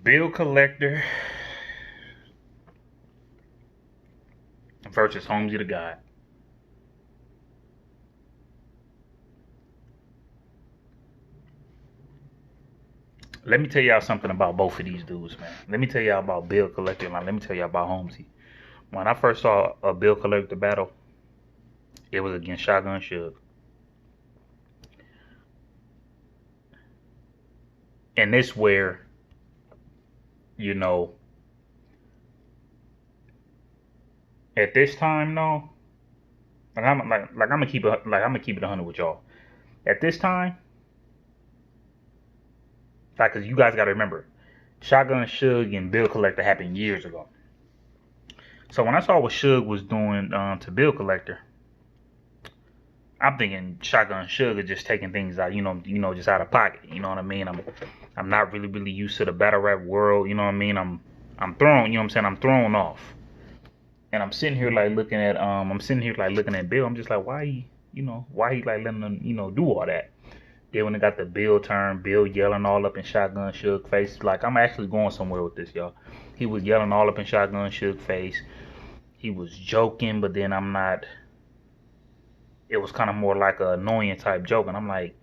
Bill Collector versus Holmzie the God. Let me tell y'all something about both of these dudes, man. Let me tell y'all about Bill Collector and let me tell y'all about Holmzie. When I first saw a Bill Collector battle, it was against Shotgun Suge. And this where, you know, at this time though, I'm gonna keep it 100 with y'all. At this time, like, cause you guys gotta remember, Shotgun Suge and Bill Collector happened years ago. So when I saw what Suge was doing to Bill Collector, I'm thinking Shotgun Suge is just taking things out, just out of pocket. You know what I mean? I'm not really used to the battle rap world. You know what I mean? I'm thrown. You know what I'm saying? I'm thrown off. And I'm sitting here like looking at Bill. I'm just like, why he like letting them do all that? Then when it got the Bill turn, Bill yelling all up in Shotgun Suge face. Like, I'm actually going somewhere with this, y'all. He was yelling all up in Shotgun Suge face. He was joking, but then I'm not. It was kind of more like an annoying type joke. And I'm like,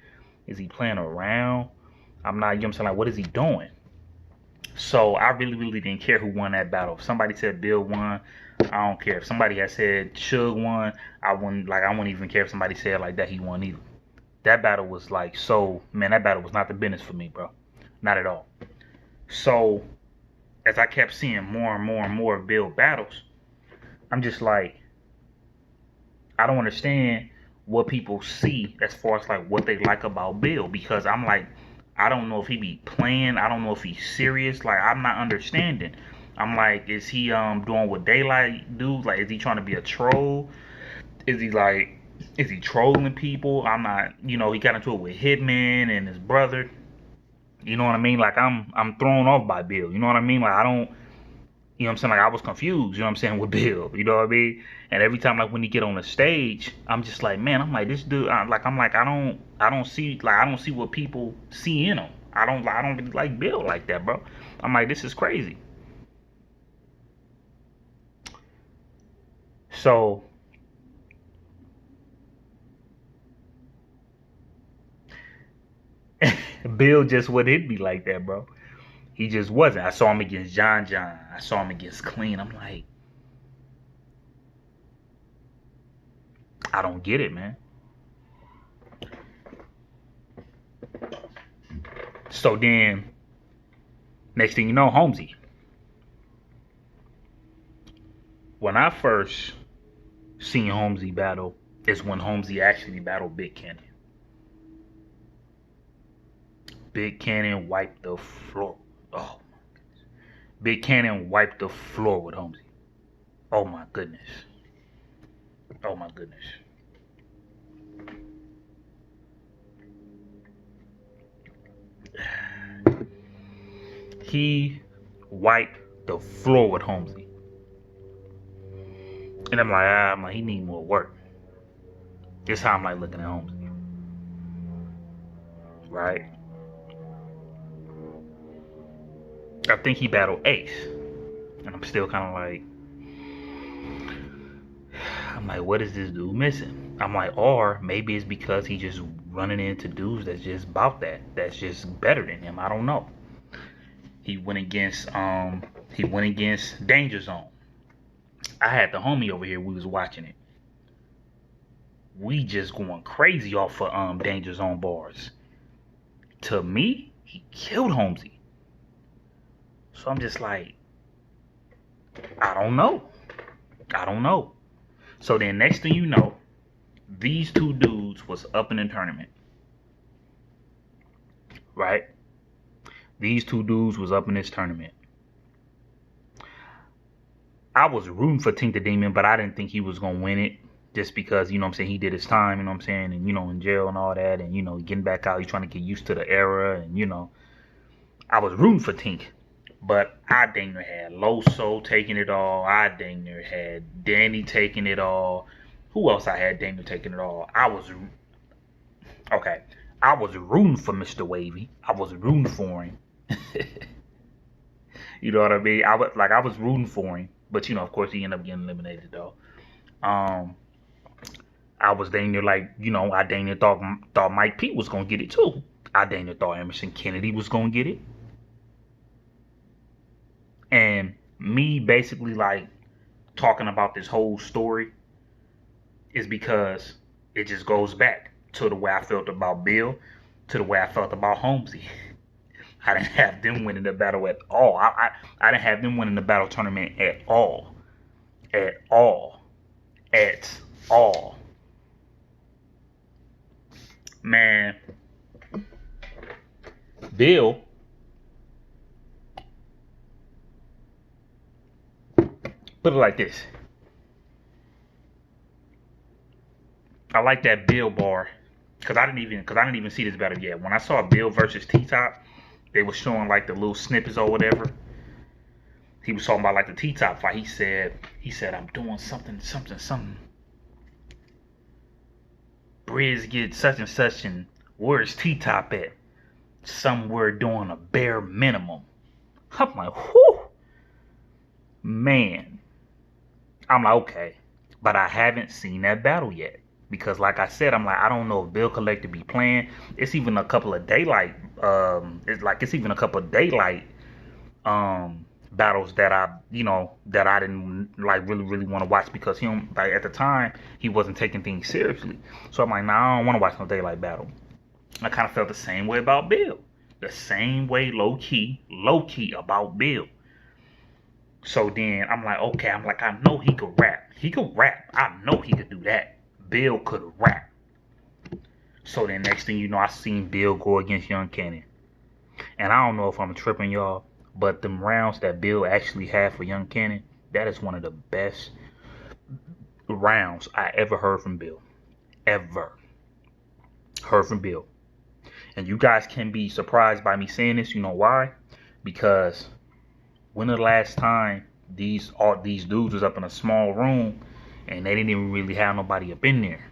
is he playing around? I'm not, you know what I'm saying? Like, what is he doing? So I really didn't care who won that battle. If somebody said Bill won, I don't care. If somebody had said Suge won, I wouldn't even care if somebody said like that he won either. That battle was like, that battle was not the business for me, bro. Not at all. So as I kept seeing more and more of Bill battles, I'm just like, I don't understand what people see as far as like what they like about Bill, because I'm like, I don't know if he be playing, I don't know if he's serious, like I'm not understanding. I'm like, is he doing what Daylight do? Like, is he trying to be a troll? Is he trolling people? I'm not, he got into it with Hitman and his brother. You know what I mean? Like, I'm thrown off by Bill. You know what I mean? Like, I don't, you know what I'm saying? Like, I was confused, you know what I'm saying, with Bill. You know what I mean? And every time, like, when he get on the stage, I'm just like, man, I'm like, this dude, I don't see what people see in him. I don't really like Bill like that, bro. I'm like, this is crazy. So Bill just wouldn't hit me like that, bro. He just wasn't. I saw him against John John. I saw him against Clean. I'm like, I don't get it, man. So then, next thing you know, Holmzie. When I first seen Holmzie battle, is when Holmzie actually battled Big Cannon. Big Cannon wiped the floor. Oh, Big Cannon wiped the floor with Holmzie. Oh my goodness. Oh my goodness. He wiped the floor with Holmzie. And I'm like, he need more work. This how I'm like looking at Holmzie. Right? I think he battled Ace. And I'm still kind of like, what is this dude missing? I'm like, or maybe it's because he just running into dudes that's just about that. That's just better than him. I don't know. He went against Danger Zone. I had the homie over here. We was watching it. We just going crazy off of Danger Zone bars. To me, he killed Holmzie. So I'm just like, I don't know. So then next thing you know, these two dudes was up in the tournament. Right? These two dudes was up in this tournament. I was rooting for Tink the Demon, but I didn't think he was going to win it. Just because, you know what I'm saying, he did his time, you know what I'm saying, and, in jail and all that, and, getting back out, he's trying to get used to the era, and, I was rooting for Tink. But I dang near had Loso taking it all. I dang near had Danny taking it all. Who else I had dang near taking it all? I was rooting for Mr. Wavy. I was rooting for him. You know what I mean? I was rooting for him, but of course he ended up getting eliminated though. Um, I was dang near I dang near thought Mike Pete was gonna get it too. I dang near thought Emerson Kennedy was gonna get it, and me basically talking about this whole story is because it just goes back to the way I felt about Bill, to the way I felt about Holmzie. I didn't have them winning the battle at all. I didn't have them winning the battle tournament at all. At all. At all. Man, Bill, put it like this. I like that Bill bar because I didn't even see this battle yet. When I saw Bill versus T Top, they were showing like the little snippets or whatever. He was talking about like the T Top fight. He said I'm doing something. Briz gets such and such, and where's T Top at? Somewhere doing a bare minimum. I'm like, whew, man. I'm like, okay, but I haven't seen that battle yet. Because like I said, I'm like, I don't know if Bill Collector be playing. It's even a couple of daylight battles that I didn't like really want to watch because at the time he wasn't taking things seriously. So I'm like, nah, I don't want to watch no daylight battle. I kind of felt the same way about Bill. The same way low key about Bill. So then I'm like, okay, I know he could rap. He could rap. I know he could do that. Bill could rap. So then next thing you know, I seen Bill go against Young Cannon. And I don't know if I'm tripping, y'all, but them rounds that Bill actually had for Young Cannon, that is one of the best rounds I ever heard from Bill. Ever. Heard from Bill. And you guys can be surprised by me saying this. You know why? Because when the last time these dudes was up in a small room and they didn't even really have nobody up in there.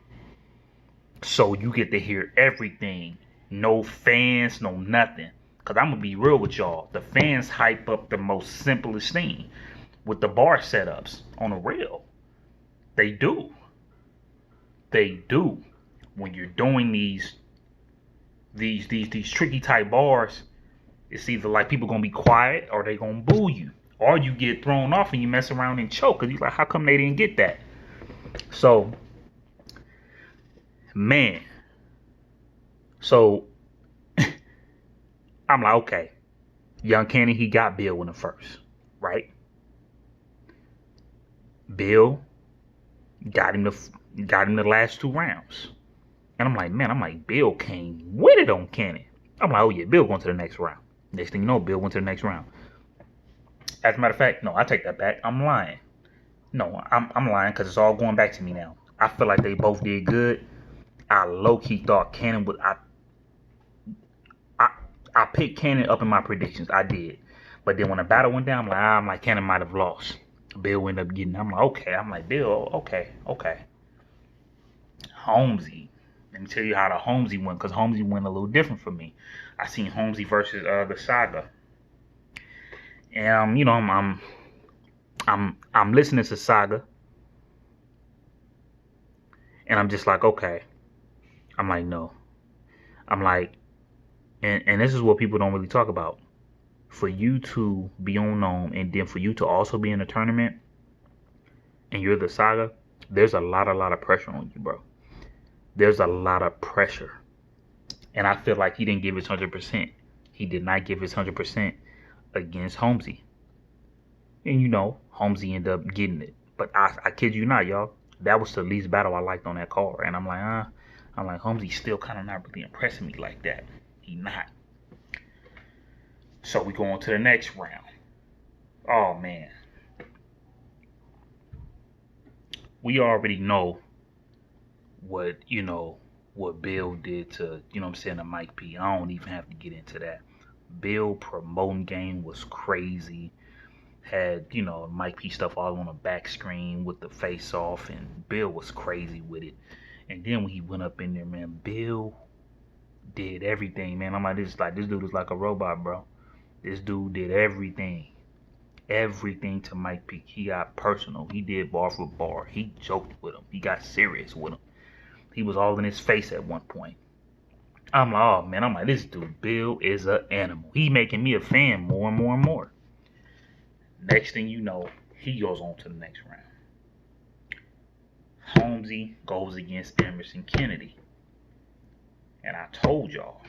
So you get to hear everything. No fans, no nothing. Cause I'm gonna be real with y'all. The fans hype up the most simplest thing with the bar setups on the real. They do. They do. When you're doing these tricky type bars, it's either like people gonna be quiet or they gonna boo you. Or you get thrown off and you mess around and choke because you're like, how come they didn't get that? So, man. So, I'm like, okay. Young Cannon, he got Bill in the first, right? Bill got him the last two rounds. And I'm like, Bill came with it on Cannon. I'm like, oh yeah, Bill going to the next round. Next thing you know, Bill went to the next round. As a matter of fact, no, I take that back. I'm lying. No, I'm lying because it's all going back to me now. I feel like they both did good. I low-key thought Cannon would. I picked Cannon up in my predictions. I did. But then when the battle went down, I'm like Cannon might have lost. Bill ended up getting. I'm like, okay. I'm like, Bill, okay. Holmzie. Let me tell you how the Holmzie went, because Holmzie went a little different for me. I seen Holmzie versus the Saga. And I'm listening to Saga. And I'm just like, okay. I'm like, no. I'm like, and this is what people don't really talk about. For you to be unknown and then for you to also be in a tournament and you're the Saga, there's a lot of pressure on you, bro. There's a lot of pressure. And I feel like he didn't give his 100%. He did not give his 100% against Holmzie. And Holmzie ended up getting it. But I kid you not, y'all. That was the least battle I liked on that card. And I'm like, Holmzie's still kind of not really impressing me like that. He not. So we go on to the next round. Oh, man. We already know what Bill did to, the Mike P. I don't even have to get into that. Bill promoting game was crazy. Had, Mike P stuff all on the back screen with the face off, and Bill was crazy with it. And then when he went up in there, man, Bill did everything, man. I'm like, this dude is like a robot, bro. This dude did everything. Everything to Mike Peake. He got personal. He did bar for bar. He joked with him. He got serious with him. He was all in his face at one point. I'm like, oh man, I'm like, this dude, Bill is an animal. He making me a fan more and more and more. Next thing you know, he goes on to the next round. Holmzie goes against Emerson Kennedy. And I told y'all,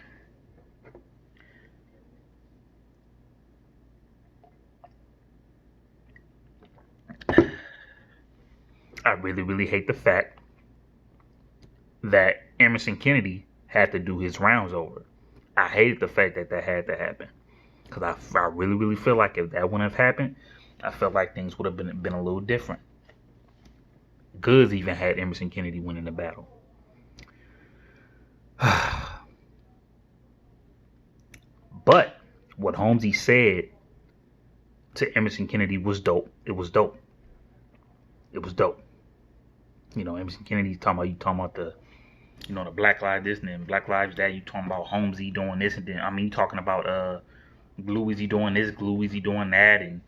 I really, really hate the fact that Emerson Kennedy had to do his rounds over. I hated the fact that that had to happen. Because I really, really feel like if that wouldn't have happened, I felt like things would have been a little different. Goods even had Emerson Kennedy winning the battle. But what Holmzie said to Emerson Kennedy was dope. It was dope. It was dope. You know, Emerson Kennedy talking about the, you know, the Black Lives this and then Black Lives that. You talking about Holmzie doing this and then, I mean, you talking about Glue doing this, Glue doing that, and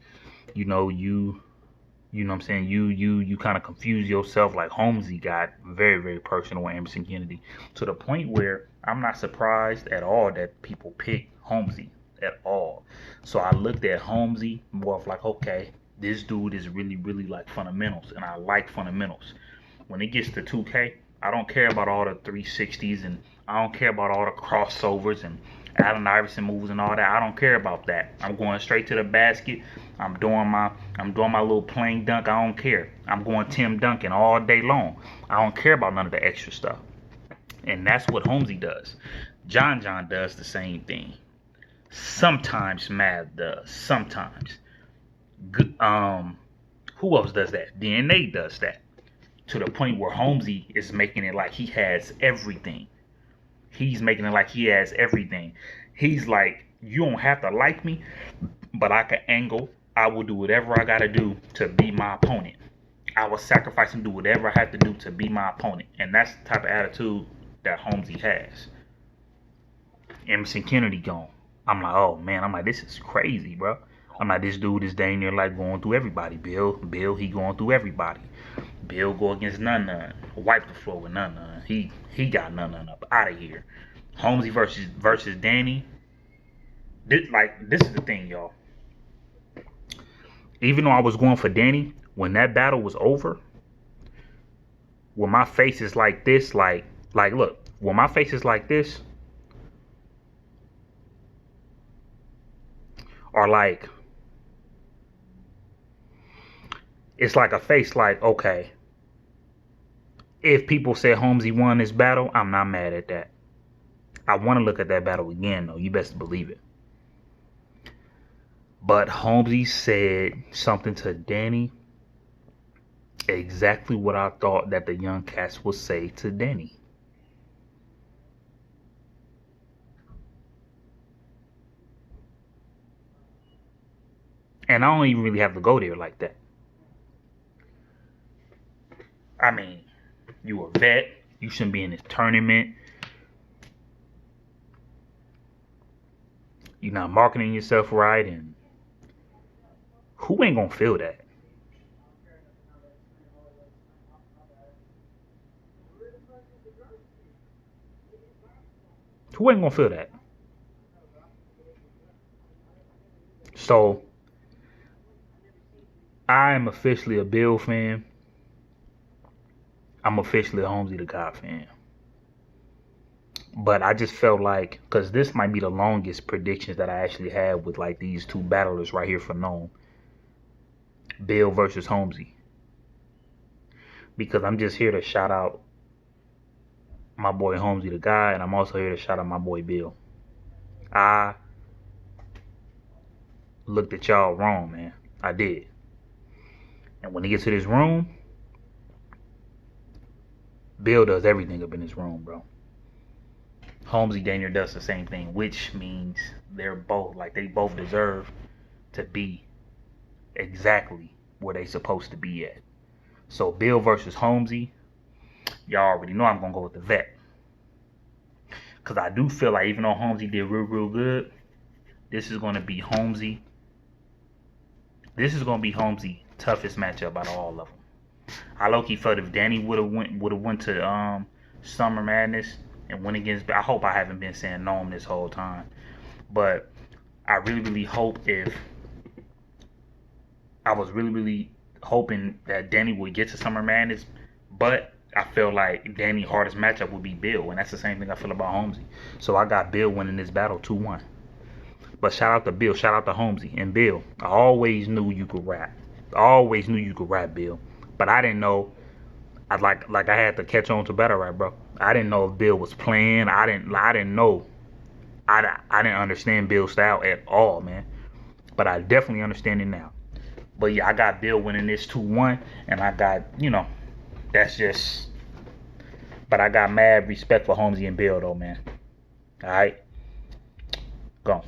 you know what I'm saying, you kind of confuse yourself. Like Holmzie got very, very personal with Emerson Kennedy to the point where I'm not surprised at all that people pick Holmzie at all. So I looked at Holmzie more of like, okay, this dude is really, really like fundamentals, and I like fundamentals. When it gets to 2K, I don't care about all the 360s, and I don't care about all the crossovers and Allen Iverson moves and all that. I don't care about that. I'm going straight to the basket. I'm doing my little plain dunk. I don't care. I'm going Tim Duncan all day long. I don't care about none of the extra stuff. And that's what Holmzie does. John does the same thing. Sometimes Mav does. Sometimes. Who else does that? DNA does that. To the point where Holmzie is making it like he has everything. He's making it like he has everything. He's like, you don't have to like me, but I can angle. I will do whatever I got to do to be my opponent. I will sacrifice and do whatever I have to do to be my opponent. And that's the type of attitude that Holmzie has. Emerson Kennedy gone. I'm like, oh man. I'm like, this is crazy, bro. I'm like, this dude is dang near like going through everybody. Bill, he going through everybody. Bill go against none. Wipe the floor with none. He got none up out of here. Holmzie versus Danny. This is the thing, y'all. Even though I was going for Danny, when that battle was over, when my face is like this, like look, when my face is like this, or like, it's like a face like, okay, if people say Holmzie won this battle, I'm not mad at that. I want to look at that battle again, though. You best believe it. But Holmzie said something to Danny, exactly what I thought that the young cats would say to Danny. And I don't even really have to go there like that. I mean, you a vet. You shouldn't be in this tournament. You're not marketing yourself right, and who ain't gonna feel that? Who ain't gonna feel that? So I am officially a Bill fan. I'm officially a Holmzie the God fan. But I just felt like, because this might be the longest predictions that I actually had with like these two battlers right here for known. Bill versus Holmzie. Because I'm just here to shout out my boy Holmzie the guy, and I'm also here to shout out my boy Bill. I looked at y'all wrong, man. I did. And when he gets to this room, Bill does everything up in this room, bro. Holmzie Daniel does the same thing, which means they're both, like, they both deserve to be exactly where they supposed to be at. So Bill versus Holmzie, y'all already know I'm gonna go with the vet. Cause I do feel like even though Holmzie did real good, this is gonna be Holmzie This is gonna be Holmzie toughest matchup out of all of them. I low-key felt if Danny would have went to Summer Madness and went against. I hope I haven't been saying Gnome this whole time, but I really hope if I was really hoping that Danny would get to Summer Madness, but I feel like Danny's hardest matchup would be Bill, and that's the same thing I feel about Holmzie. So I got Bill winning this battle 2-1. But shout out to Bill, shout out to Holmzie. And Bill, I always knew you could rap. I always knew you could rap, Bill. But I didn't know. I like I had to catch on to better rap, bro. I didn't know if Bill was playing. I didn't know. I didn't understand Bill's style at all, man. But I definitely understand it now. But yeah, I got Bill winning this 2-1, and I got, that's just. But I got mad respect for Holmzie and Bill though, man. All right, go.